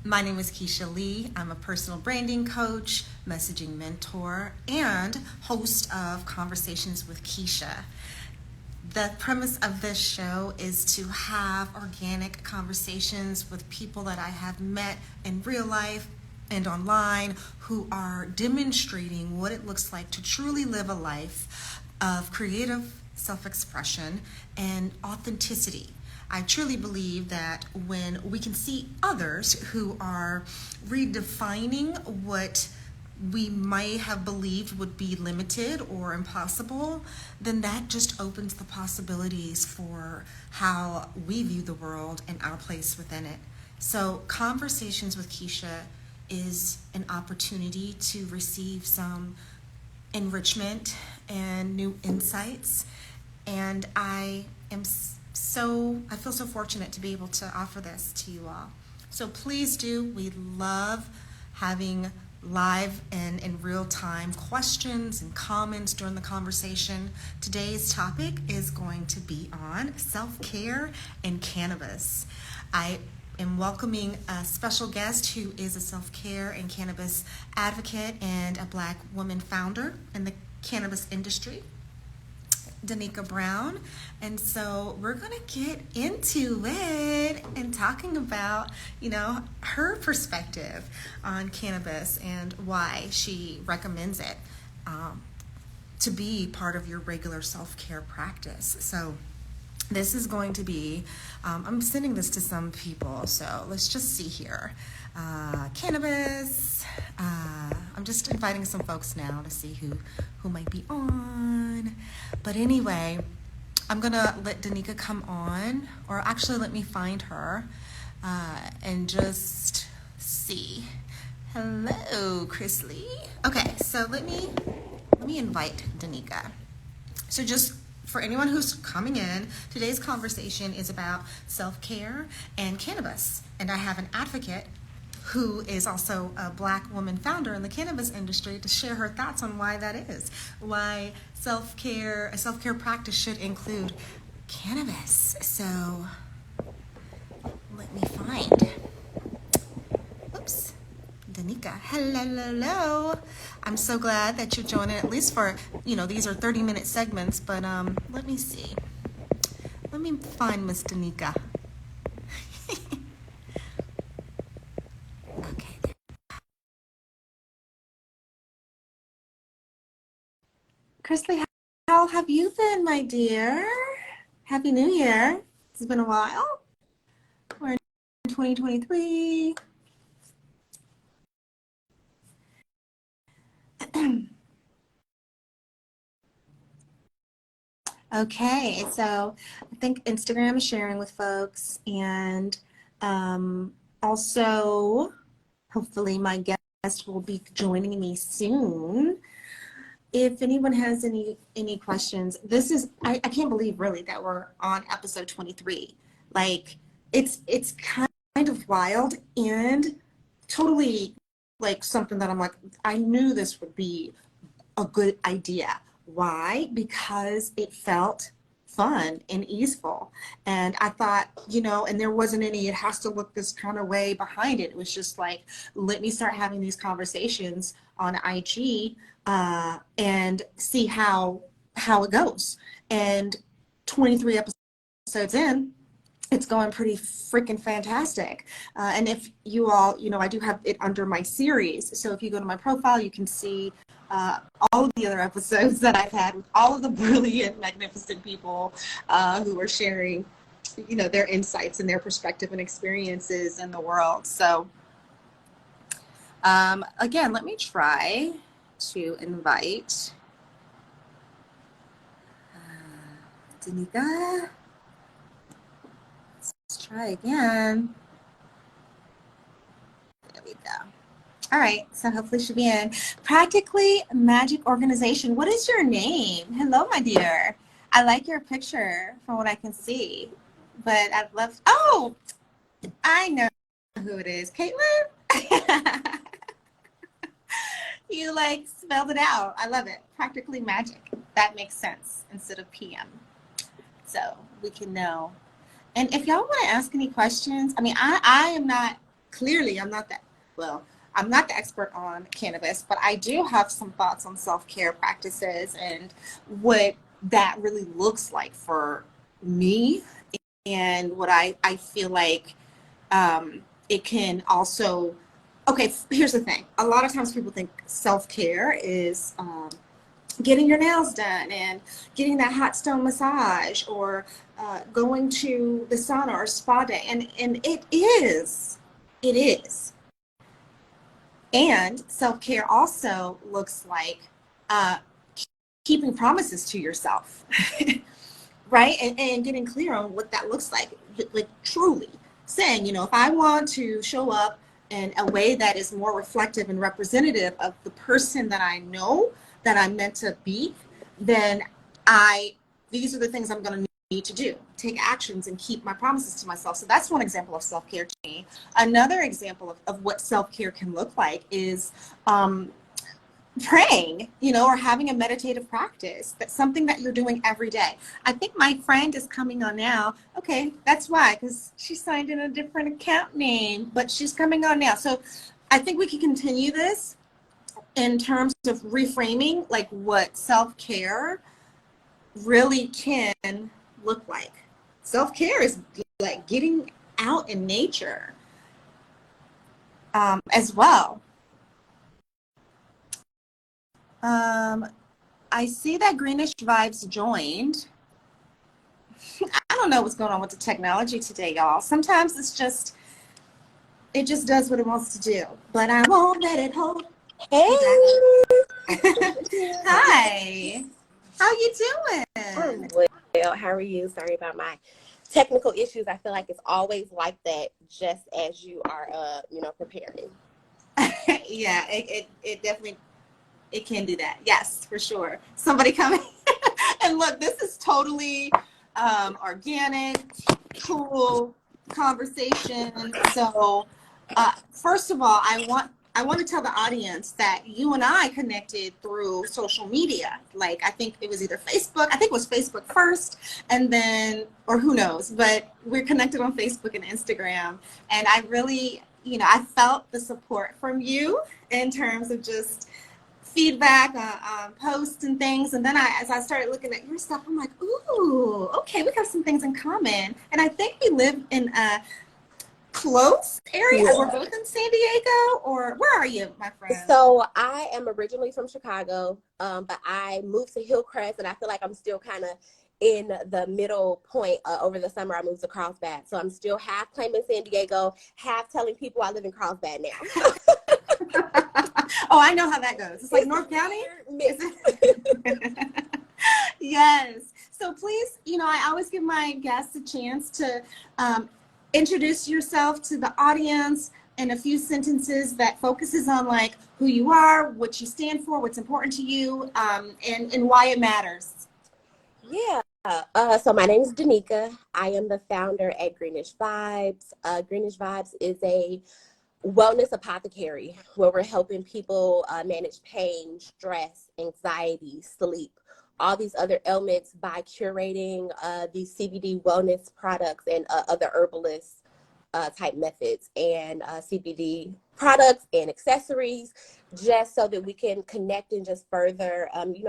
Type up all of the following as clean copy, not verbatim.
My name is Keasha Lee. I'm a personal branding coach, messaging mentor, and host of Conversations with Keasha. The premise of this show is to have organic conversations with people that I have met in real life and online who are demonstrating what it looks like to truly live a life of creative self-expression and authenticity. I truly believe that when we can see others who are redefining what we might have believed would be limited or impossible, then that just opens the possibilities for how we view the world and our place within it. So, Conversations with Keasha is an opportunity to receive some enrichment and new insights, and I feel so fortunate to be able to offer this to you all. So please do. We love having live and in real time questions and comments during the conversation. Today's topic is going to be on self-care and cannabis. I am welcoming a special guest who is a self-care and cannabis advocate and a Black woman founder in the cannabis industry, Danicka Brown. And so we're going to get into it and talking about, her perspective on cannabis and why she recommends it to be part of your regular self-care practice. So this is going to be, I'm sending this to some people, so let's just see here. Cannabis, I'm just inviting some folks now to see who might be on. But anyway, I'm gonna let Danicka come on, or actually let me find her and just see. Hello, Chris Lee. Okay, so let me invite Danicka. So just for anyone who's coming in, today's conversation is about self-care and cannabis. And I have an advocate who is also a Black woman founder in the cannabis industry to share her thoughts on why that is, why a self-care practice should include cannabis. So let me find, Danicka. Hello. I'm so glad that you're joining, at least for, these are 30-minute segments, but let me see. Let me find Miss Danicka. Okay. Chrisley, how have you been, my dear? Happy New Year. It's been a while. We're in 2023. Okay, so I think Instagram is sharing with folks, and also hopefully my guest will be joining me soon. If anyone has any questions, this is, I can't believe really that we're on episode 23. Like, it's kind of wild and totally like something that I'm like, I knew this would be a good idea. Why? Because it felt fun and easeful. And I thought, and there wasn't any, it has to look this kind of way behind it. It was just like, let me start having these conversations on IG and see how it goes. And 23 episodes in, it's going pretty freaking fantastic. And if you all, I do have it under my series. So if you go to my profile, you can see all of the other episodes that I've had with all of the brilliant, magnificent people who are sharing, their insights and their perspective and experiences in the world. So again, let me try to invite Danicka. Let's try again. There we go. All right, so hopefully she'll be in. Practically Magic Organization. What is your name? Hello, my dear. I like your picture from what I can see, but I'd love. Oh, I know who it is. Caitlin. You spelled it out. I love it. Practically Magic. That makes sense instead of PM. So we can know. And if y'all want to ask any questions, I mean, I am not clearly I'm not the expert on cannabis, but I do have some thoughts on self-care practices and what that really looks like for me, and what I feel like it can also, okay, here's the thing. A lot of times people think self-care is getting your nails done and getting that hot stone massage, or going to the sauna or spa day. And it is. It is. And self-care also looks like uh, keeping promises to yourself, right? And getting clear on what that looks like truly saying, if I want to show up in a way that is more reflective and representative of the person that I know that I'm meant to be, then these are the things I'm going to need to do, take actions and keep my promises to myself. So that's one example of self-care to me. Another example of what self-care can look like is praying, or having a meditative practice. That's something that you're doing every day. I think my friend is coming on now. Okay, that's why, because she signed in a different account name, but she's coming on now. So I think we can continue this in terms of reframing like what self-care really can look like. Self-care is like getting out in nature as well. I see that Greenish Vibes joined. I don't know what's going on with the technology today, y'all. Sometimes it just does what it wants to do, but I won't let it hold. Hey. Hi. How you doing? I'm well. How are you? Sorry about my technical issues. I feel like it's always like that just as you are preparing. Yeah, it definitely can do that. Yes, for sure. Somebody coming. And look, this is totally organic, cool conversation. So first of all, I want to tell the audience that you and I connected through social media. Like, I think it was either Facebook. I think it was Facebook first, and then, or who knows, but we're connected on Facebook and Instagram. And I really, I felt the support from you in terms of just feedback on posts and things. And then as I started looking at your stuff, I'm like, ooh, okay, we have some things in common. And I think we live in a close area. Yeah. We're both in San Diego, or where are you, my friend? So I am originally from Chicago, but I moved to Hillcrest, and I feel like I'm still kind of in the middle point. Over the summer, I moved to Carlsbad. So I'm still half claiming San Diego, half telling people I live in Carlsbad now. Oh, I know how that goes. It's like North County? Yes. So please, I always give my guests a chance to introduce yourself to the audience in a few sentences that focuses on like who you are, what you stand for, what's important to you, and why it matters. Yeah. So my name is Danicka. I am the founder at Greenish Vibes. Greenish Vibes is a wellness apothecary where we're helping people manage pain, stress, anxiety, sleep, all these other ailments by curating these CBD wellness products and other herbalist type methods and CBD products and accessories, just so that we can connect and just further,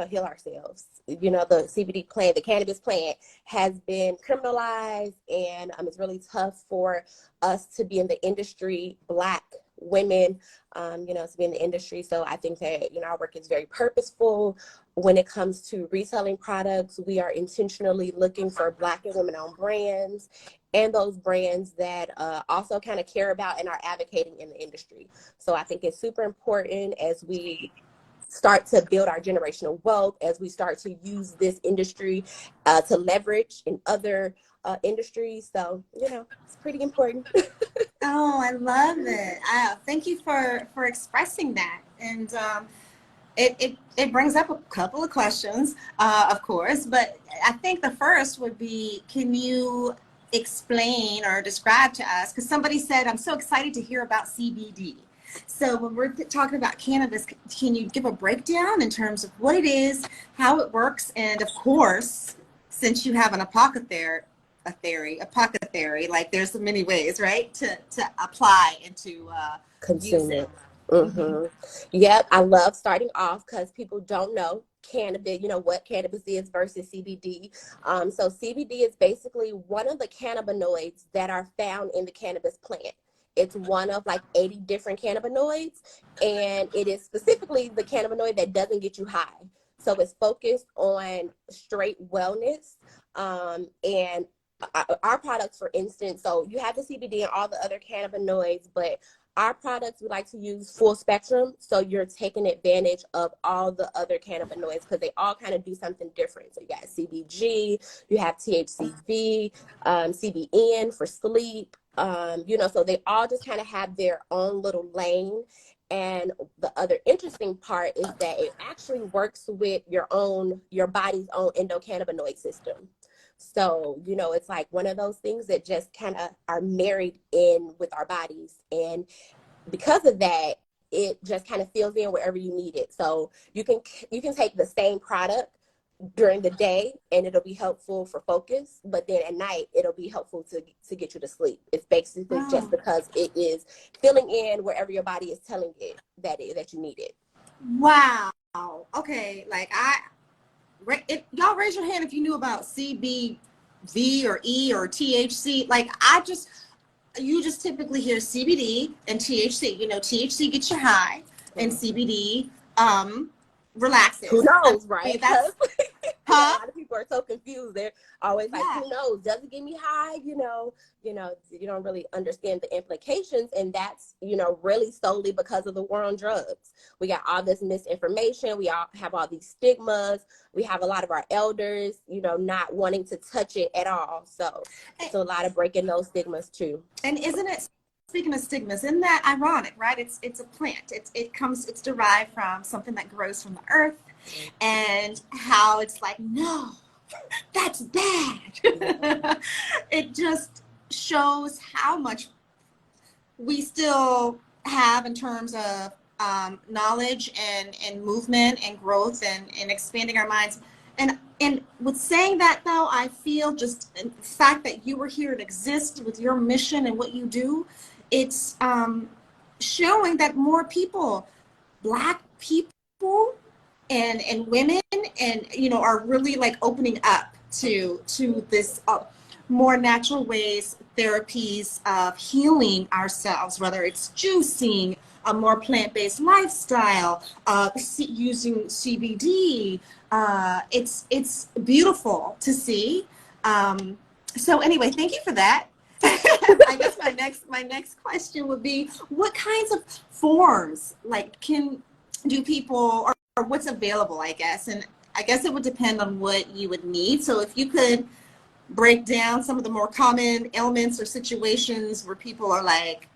heal ourselves. The CBD plant, the cannabis plant, has been criminalized, and it's really tough for us to be in the industry, Black women, to be in the industry. So I think that, our work is very purposeful. When it comes to retailing products, we are intentionally looking for Black and women-owned brands, and those brands that also kind of care about and are advocating in the industry. So I think it's super important as we start to build our generational wealth, as we start to use this industry to leverage in other industries. So, it's pretty important. Oh, I love it. Thank you for expressing that. And it brings up a couple of questions, of course, but I think the first would be, can you explain or describe to us, because somebody said, I'm so excited to hear about CBD. So when we're talking about cannabis, can you give a breakdown in terms of what it is, how it works, and of course, since you have an apothecary apothecary. Like there's so many ways, right, to apply and to use Consume it. it. Mm-hmm. Yep, I love starting off because people don't know cannabis, what cannabis is versus CBD. So CBD is basically one of the cannabinoids that are found in the cannabis plant. It's one of like 80 different cannabinoids, and it is specifically the cannabinoid that doesn't get you high. So it's focused on straight wellness. And our products, for instance, so you have the CBD and all the other cannabinoids, but our products, we like to use full spectrum, so you're taking advantage of all the other cannabinoids because they all kind of do something different. So you got CBG, you have THCV, CBN for sleep, so they all just kind of have their own little lane. And the other interesting part is that it actually works with your body's own endocannabinoid system. So, it's like one of those things that just kind of are married in with our bodies. And because of that, it just kind of fills in wherever you need it. So you can take the same product during the day and it'll be helpful for focus, but then at night it'll be helpful to get you to sleep. It's basically just Wow. because it is filling in wherever your body is telling it that you need it. Wow. Okay. Like y'all raise your hand if you knew about CBV or E or THC. Like you just typically hear CBD and THC. THC gets you high, and Mhm. CBD Who relaxes. I knows, right? mean, Because that's a huh? lot of people are so confused. They're always like, Yeah. who knows? Does it get me high? You don't really understand the implications. And that's, really solely because of the war on drugs. We got all this misinformation. We all have all these stigmas. We have a lot of our elders, not wanting to touch it at all. So And, it's a lot of breaking those stigmas too. and isn't it? Speaking of stigmas, isn't that ironic, right? It's a plant. It's derived from something that grows from the earth, and how it's like, no, that's bad. It just shows how much we still have in terms of knowledge and movement and growth and expanding our minds. And with saying that, though, I feel just the fact that you were here and exist with your mission and what you do, it's showing that more people, Black people and women, and are really like opening up to this more natural ways, therapies of healing ourselves, whether it's juicing, a more plant-based lifestyle, using CBD. It's beautiful to see. So anyway, thank you for that. I guess my next question would be, what kinds of forms like can do people, or what's available, I guess, and I guess it would depend on what you would need. So if you could break down some of the more common ailments or situations where people are like,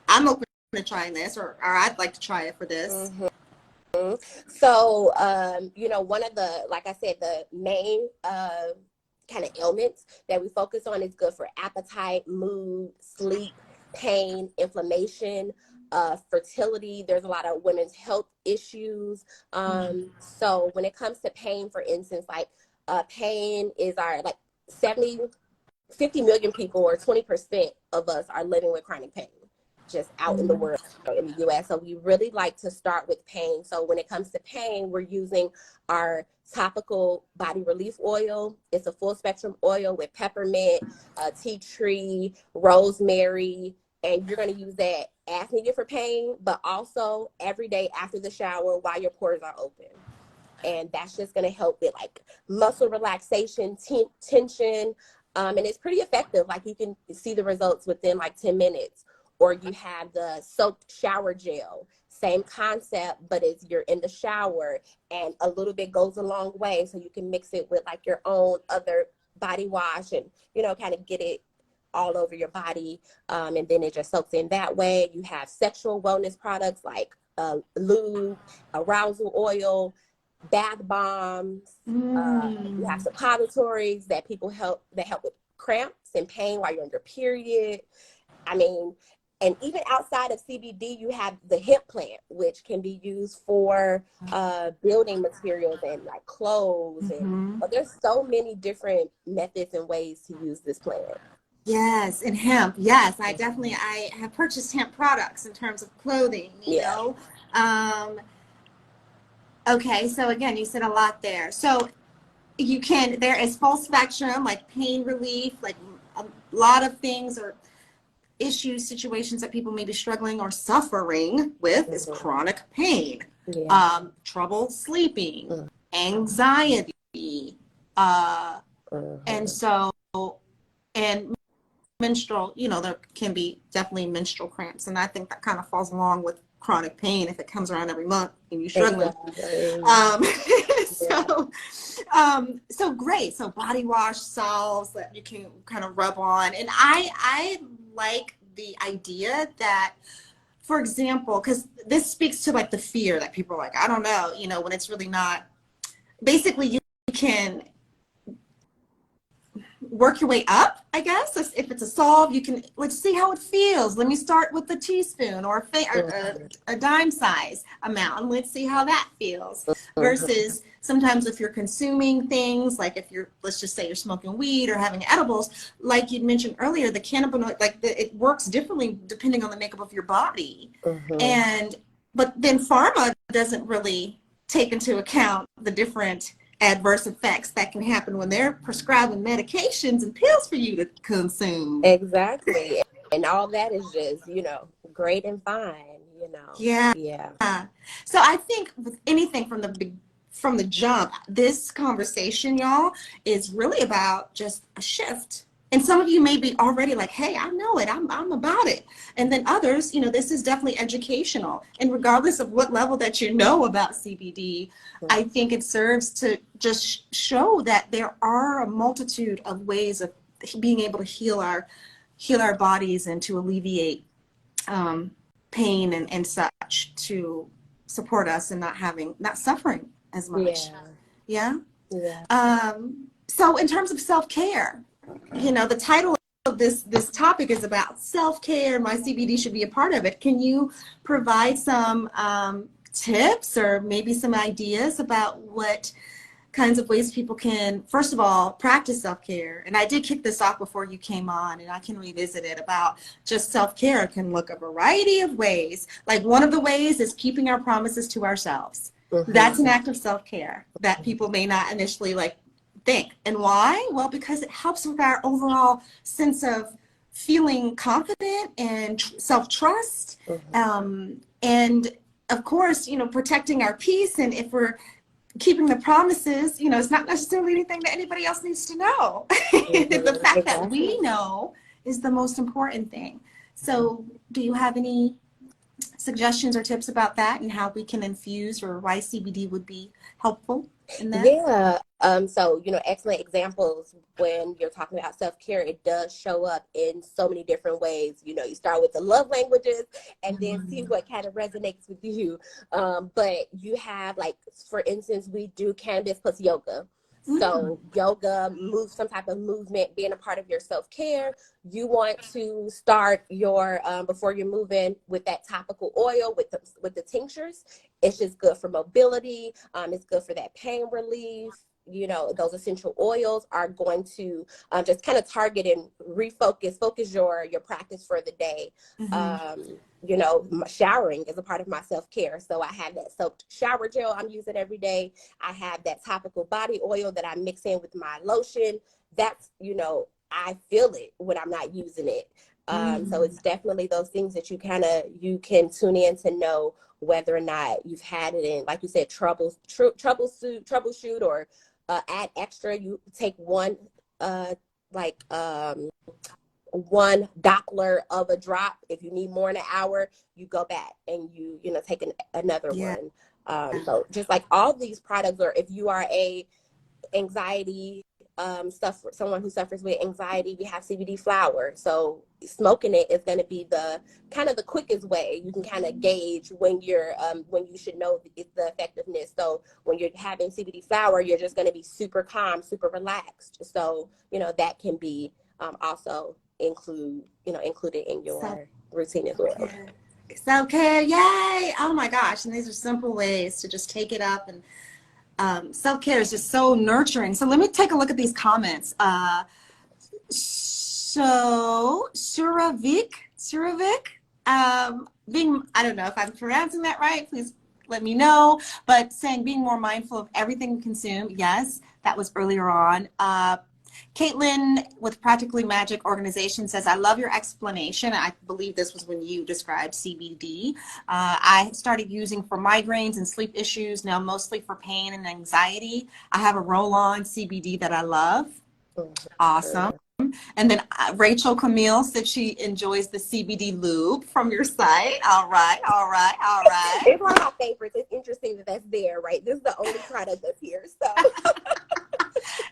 I'm open to trying this, or I'd like to try it for this. Mm-hmm. So, one of the, like I said, the main kind of ailments that we focus on is good for appetite, mood, sleep, pain, inflammation, fertility. There's a lot of women's health issues. So when it comes to pain, for instance, like pain is our, like 50 million people, or 20% of us are living with chronic pain just out in the Mm. world, in the US. So we really like to start with pain. So when it comes to pain, we're using our topical body relief oil. It's a full spectrum oil with peppermint, tea tree, rosemary, and you're going to use that as needed for pain, but also every day after the shower while your pores are open. And that's just going to help with like muscle relaxation, tension, and it's pretty effective. Like you can see the results within like 10 minutes. Or you have the soaked shower gel, same concept, but it's you're in the shower and a little bit goes a long way. So you can mix it with like your own other body wash and, kind of get it all over your body. And then it just soaks in that way. You have sexual wellness products like lube, arousal oil, bath bombs. You have Mm. suppositories that help with cramps and pain while you're on your period. I mean, And even outside of CBD, you have the hemp plant, which can be used for building materials and like clothes. And but there's so many different methods and ways to use this plant. Yes, and hemp. Yes, I have purchased hemp products in terms of clothing, you know. Okay, so again, you said a lot there. So there is full spectrum, like pain relief, like a lot of things or issues, situations that people may be struggling or suffering with is chronic pain, trouble sleeping, anxiety, and so, and menstrual, there can be definitely menstrual cramps. And I think that kind of falls along with chronic pain if it comes around every month and you're struggling. So great. So body wash, salves that you can kind of rub on. And I like the idea that, for example, because this speaks to like the fear that people are like, I don't know, when it's really not. Basically, you can work your way up, I guess. If it's a solve, you can, let's see how it feels. Let me start with a teaspoon or a dime size amount, and let's see how that feels. Versus sometimes if you're consuming things, like if let's just say you're smoking weed or having edibles, like you mentioned earlier, the cannabinoid, it works differently depending on the makeup of your body. But then pharma doesn't really take into account the different adverse effects that can happen when they're prescribing medications and pills for you to consume. Exactly. And all that is just, great and fine, Yeah. So I think with anything from the jump, this conversation, y'all, is really about just a shift. And some of you may be already like, hey, I know it. I'm about it. And then others, this is definitely educational. And regardless of what level that you know about CBD, I think it serves to just show that there are a multitude of ways of being able to heal our bodies and to alleviate pain and such, to support us and not suffering as much. Yeah. So in terms of self-care, the title of this topic is about self-care and why CBD should be a part of it. Can you provide some tips or maybe some ideas about what kinds of ways people can, first of all, practice self-care? And I did kick this off before you came on, and I can revisit it about just self-care can look a variety of ways. Like one of the ways is keeping our promises to ourselves. That's an act of self-care that people may not initially think. And why? Well, because it helps with our overall sense of feeling confident and self-trust. And of course, protecting our peace. And if we're keeping the promises, it's not necessarily anything that anybody else needs to know. The fact that we know is the most important thing. So do you have any suggestions or tips about that and how we can infuse, or why CBD would be helpful in that? So, excellent examples when you're talking about self-care. It does show up in so many different ways. You start with the love languages and then see what kind of resonates with you. But you have, for instance, we do cannabis plus yoga. So yoga, some type of movement, being a part of your self-care. You want to start your, before you're moving, with that topical oil, with the tinctures. It's just good for mobility. It's good for that pain relief. Those essential oils are going to just kind of target and focus your practice for the day. Showering is a part of my self-care. So I have that soaked shower gel I'm using every day. I have that topical body oil that I mix in with my lotion. That's, I feel it when I'm not using it. So it's definitely those things that you can tune in to know whether or not you've had it in, like you said, troubleshoot or add extra. You take one Doppler of a drop. If you need more in an hour, you go back and you take another one. So just like all these products, or if you are a anxiety someone who suffers with anxiety, we have CBD flower. So smoking it is going to be the kind of the quickest way you can kind of gauge when you should know the effectiveness. So when you're having CBD flower, you're just going to be super calm, super relaxed. So that can be also included in your routine as well. Self-care, yay! Oh my gosh, and these are simple ways to just take it up, and self-care is just so nurturing. So let me take a look at these comments. So Suravik, being, I don't know if I'm pronouncing that right, please let me know, but saying being more mindful of everything we consume. Yes, that was earlier on. Caitlin with Practically Magic Organization says, I love your explanation. I believe this was when you described CBD. I started using for migraines and sleep issues, now mostly for pain and anxiety. I have a roll-on CBD that I love. Awesome. And then Rachel Camille said she enjoys the CBD lube from your site. All right. It's one of my favorites. It's interesting that that's there, right? This is the only product that's here, so.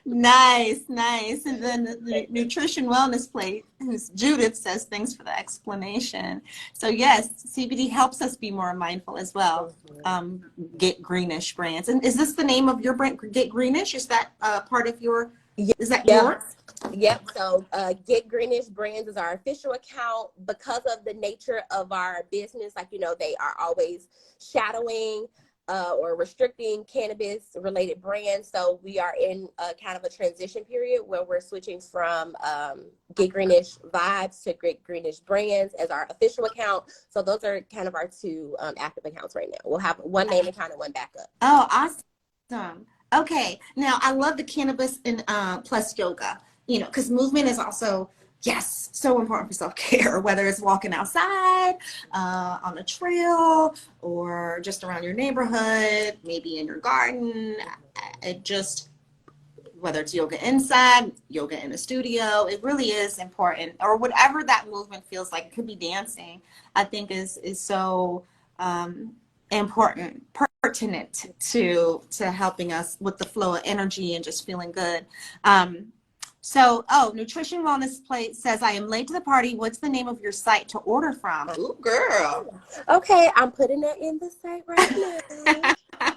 Nice. And then the Nutrition Wellness Plate, Judith says, thanks for the explanation. So yes, CBD helps us be more mindful as well. Get Greenish brands. And is this the name of your brand, Get Greenish? Is that part of your, is that yours? Yep. So Get Greenish Brands is our official account. Because of the nature of our business, like, you know, they are always shadowing or restricting cannabis related brands. So we are in a kind of a transition period where we're switching from Get Greenish Vibes to Get Greenish Brands as our official account. So those are kind of our two active accounts right now. We'll have one name account and one backup. Oh, awesome. Okay. Now I love the cannabis and plus yoga, you know, because movement is also, yes, so important for self-care, whether it's walking outside, on a trail, or just around your neighborhood, maybe in your garden. It just, whether it's yoga inside, yoga in a studio, it really is important. Or whatever that movement feels like. It could be dancing, I think is so important, pertinent to helping us with the flow of energy and just feeling good. So, Nutrition Wellness Plate says, I am late to the party. What's the name of your site to order from? Ooh, girl. Okay, I'm putting that in the site right now.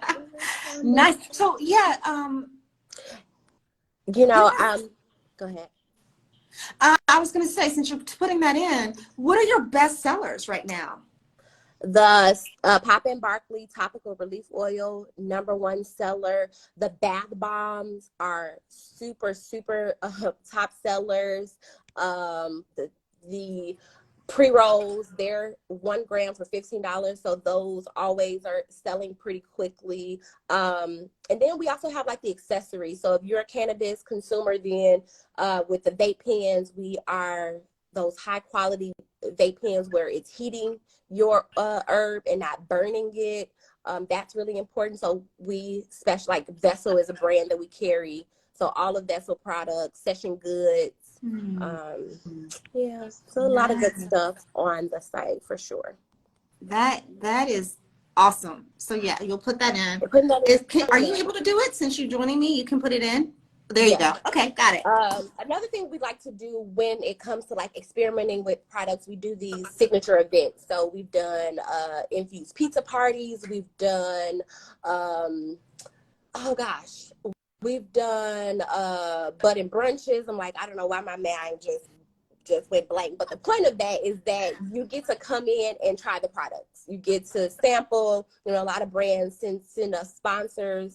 Nice. So, yeah. You know, go ahead. I was going to say, since you're putting that in, what are your best sellers right now? The Pop-In Barkley Topical Relief Oil, #1 seller. The bath bombs are super top sellers. The pre-rolls, they're 1 gram for $15, so those always are selling pretty quickly. And then we also have like the accessories. So if you're a cannabis consumer, then with the vape pens, we are those high quality vape pens where it's heating your herb and not burning it. That's really important. So we like Vessel is a brand that we carry. So all of Vessel products, Session Goods. Yeah, so a lot of good stuff on the site for sure. That is awesome. So yeah, you'll put that in. Are you able to do it since you're joining me? You can put it in. There you go. Okay, got it. Another thing we like to do when it comes to like experimenting with products, we do these signature events. So we've done infused pizza parties. We've done, we've done bud and brunches. I'm like, I don't know why my mind just went blank. But the point of that is that you get to come in and try the products. You get to sample. You know, a lot of brands send us sponsored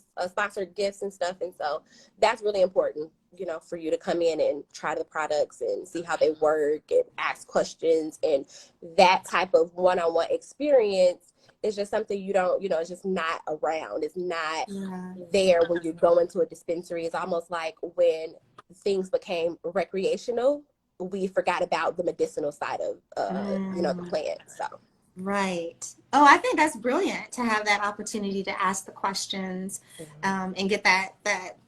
gifts and stuff. And so that's really important, you know, for you to come in and try the products and see how they work and ask questions. And that type of one-on-one experience is just something you don't, you know, it's just not around. It's not there when you go into a dispensary. It's almost like when things became recreational, we forgot about the medicinal side of you know, the plant. So right. Oh, I think that's brilliant to have that opportunity to ask the questions and get that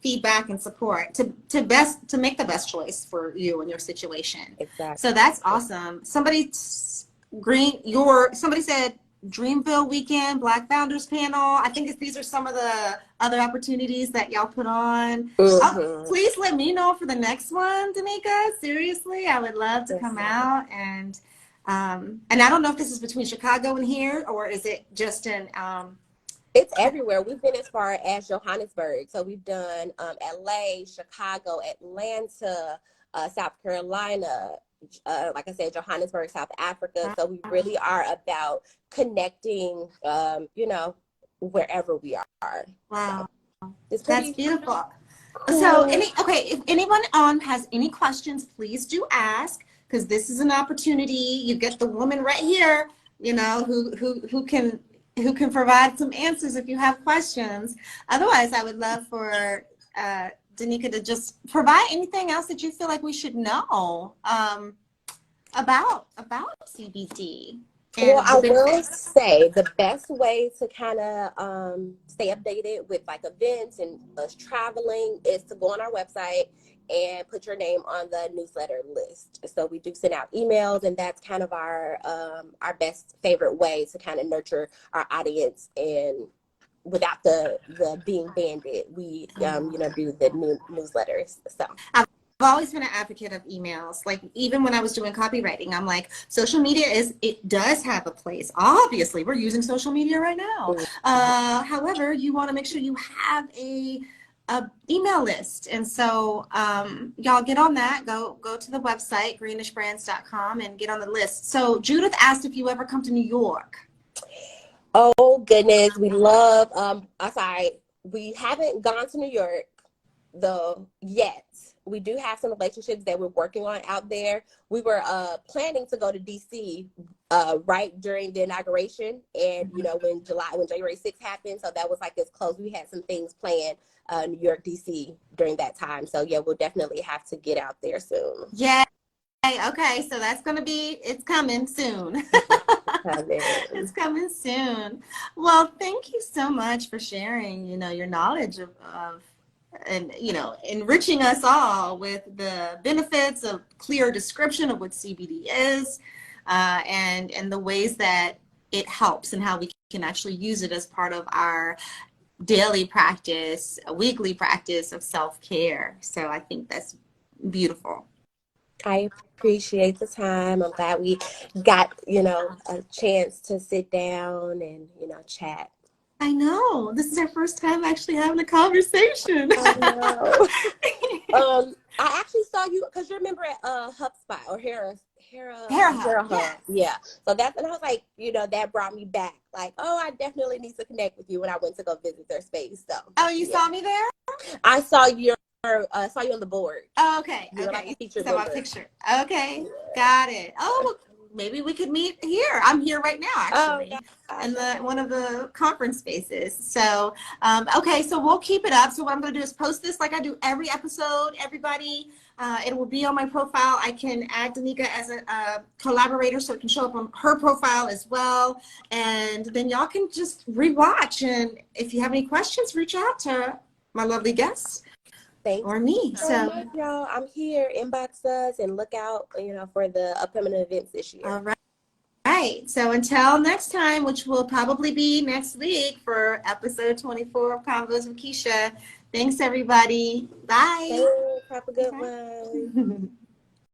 feedback and support to make the best choice for you and your situation. Exactly. So that's awesome. Somebody said Dreamville Weekend, Black Founders Panel. I think these are some of the other opportunities that y'all put on. Please let me know for the next one, Danicka. Seriously, I would love to come out. And I don't know if this is between Chicago and here, or is it just in... It's everywhere. We've been as far as Johannesburg. So we've done LA, Chicago, Atlanta, South Carolina, like I said, Johannesburg, South Africa. So we really are about connecting, wherever we are. Wow. So it's That's pretty beautiful. cool. So, if anyone has any questions, please do ask, because this is an opportunity. You get the woman right here, who can provide some answers if you have questions. Otherwise, I would love for Danicka to just provide anything else that you feel like we should know about CBD. Well, I will say the best way to kind of stay updated with like events and us traveling is to go on our website and put your name on the newsletter list. So we do send out emails, and that's kind of our best favorite way to kind of nurture our audience, and without the being banded, we do the new newsletters. So I've always been an advocate of emails. Like, even when I was doing copywriting, I'm like, social media does have a place. Obviously, we're using social media right now. However, you want to make sure you have a email list. And so y'all get on that. Go to the website, greenishbrands.com, and get on the list. So Judith asked if you ever come to New York. Oh goodness, we love. We haven't gone to New York though yet. We do have some relationships that we're working on out there. We were planning to go to DC right during the inauguration, and when January 6th happened, so that was like as close. We had some things planned, New York, DC during that time. So yeah, we'll definitely have to get out there soon. Yeah. Okay, so it's coming soon. It's coming soon. Well, thank you so much for sharing, your knowledge of and, enriching us all with the benefits of clear description of what CBD is, and the ways that it helps and how we can actually use it as part of our daily practice, a weekly practice of self-care. So I think that's beautiful. I appreciate the time. I'm glad we got, a chance to sit down and, chat. I know. This is our first time actually having a conversation. I know. I actually saw you because you remember at HubSpot or Hair Hub. Yeah. So and I was like, that brought me back. Like, I definitely need to connect with you when I went to go visit their space. So. Oh, you saw me there? I saw you on the board. Oh, okay. You were like a featured saw my picture. Okay, got it. Oh, well, maybe we could meet here. I'm here right now, actually, in one of the conference spaces. So, okay, so we'll keep it up. So what I'm going to do is post this like I do every episode. Everybody, it will be on my profile. I can add Danicka as a collaborator, so it can show up on her profile as well. And then y'all can just rewatch. And if you have any questions, reach out to my lovely guests. Or me. So much, y'all. I'm here. Inbox us and look out, for the upcoming events this year. All right. Right. So until next time, which will probably be next week for episode 24 of Konvos with Keasha. Thanks, everybody. Bye. Thanks. Have a good one.